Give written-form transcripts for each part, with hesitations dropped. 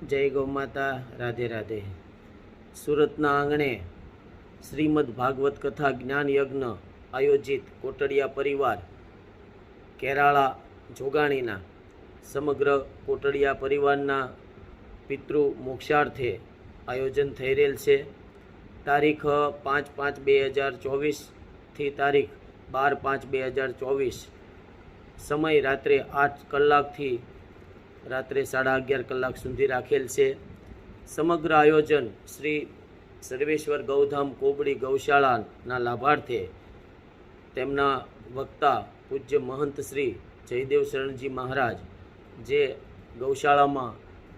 જય ગૌ માતા, રાધે રાધે। સુરતના આંગણે શ્રીમદ ભાગવત કથા જ્ઞાન યજ્ઞ આયોજિત કોટડિયા પરિવાર કેરાળા જોગાણીના સમગ્ર કોટડિયા પરિવારના પિતૃ મોક્ષાર્થે આયોજન થઈ રહેલ છે। તારીખ 5/5/2024 થી તારીખ 12/5/2024 સમય રાત્રે 8 કલાકથી રાત્રે 11:30 કલાક સુધી રાખેલ છે। સમગ્ર આયોજન શ્રી સર્વેશ્વર ગૌધામ કોબડી ગૌશાળાના લાભાર્થે તેમના વક્તા પૂજ્ય મહંત શ્રી જયદેવ શરણજી મહારાજ, જે ગૌશાળામાં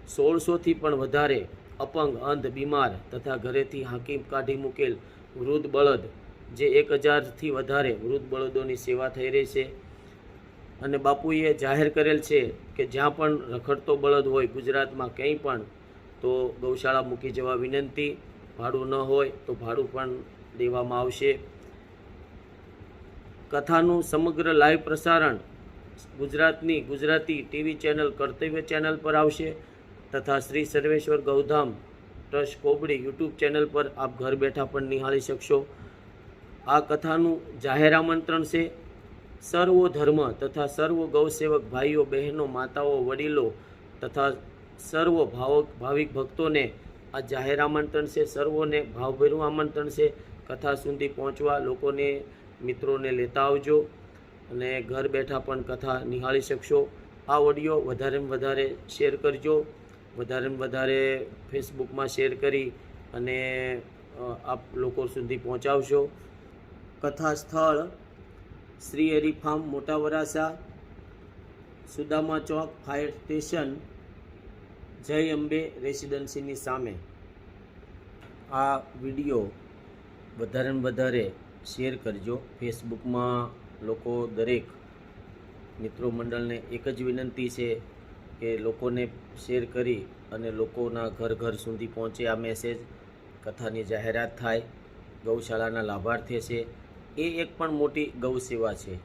1600થી પણ વધારે અપંગ, અંધ, બીમાર તથા ઘરેથી હાંકી કાઢી મૂકેલ વૃદ્ધ બળદ, જે 1000થી વધારે વૃદ્ધ બળદોની સેવા થઈ રહી છે। અને બાપુએ જાહેર કરેલ છે કે જ્યાં પણ રખડતો બળદ હોય ગુજરાતમાં કંઈ પણ, તો ગૌશાળા મૂકી જવા વિનંતી। ભાડું ન હોય તો ભાડું પણ દેવામાં આવશે। કથાનું સમગ્ર લાઈવ પ્રસારણ ગુજરાતી ટીવી ચેનલ કર્તવ્ય ચેનલ પર આવશે તથા Shri Sarveshwar ગૌધામ trust Kobdi YouTube channel પર આપ ઘર બેઠા પણ નિહાળી શકશો। આ કથાનું જાહેર આમંત્રણ છે। સર્વ ધર્મ તથા સર્વ ગૌસેવક ભાઈઓ, બહેનો, માતાઓ, વડીલો તથા સર્વ ભાવિક ભક્તોને આ જાહેર આમંત્રણ છે। સર્વોને ભાવભર્યું આમંત્રણ છે। કથા સુધી પહોંચવા લોકોને, મિત્રોને લેતા આવજો અને ઘર બેઠા પણ કથા નિહાળી શકશો। આ ઓડિયો વધારેમાં વધારે શેર કરજો, વધારેમાં વધારે ફેસબુકમાં શેર કરી અને આપ લોકો સુધી પહોંચાડશો। કથા સ્થળ શ્રી હરિ ફાર્મ, મોટા વરાસા, સુદામા ચોક, ફાયર સ્ટેશન, જય અંબે રેસિડેન્સીની સામે। આ વિડીયો વધારેમાં વધારે શેર કરજો ફેસબુકમાં। લોકો, દરેક મિત્રો મંડળને એક જ વિનંતી છે કે લોકોને શેર કરી અને લોકોના ઘર સુધી પહોંચે આ મેસેજ, કથાની જાહેરાત થાય। ગૌશાળાના લાભાર્થી છે, એ એક પણ મોટી ગૌ સેવા છે।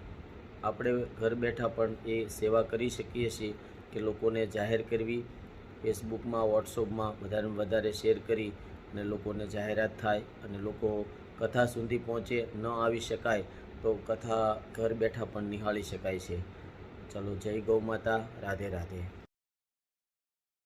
આપણે ઘર બેઠા પણ એ સેવા કરી શકીએ છીએ કે લોકોને જાહેર કરવી, ફેસબુકમાં, વોટ્સઅપમાં વધારેમાં વધારે શેર કરી અને લોકોને જાહેરાત થાય અને લોકો કથા સુધી પહોંચે। ન આવી શકાય તો કથા ઘર બેઠા પણ નિહાળી શકાય છે। ચલો, જય ગૌ માતા, રાધે રાધે।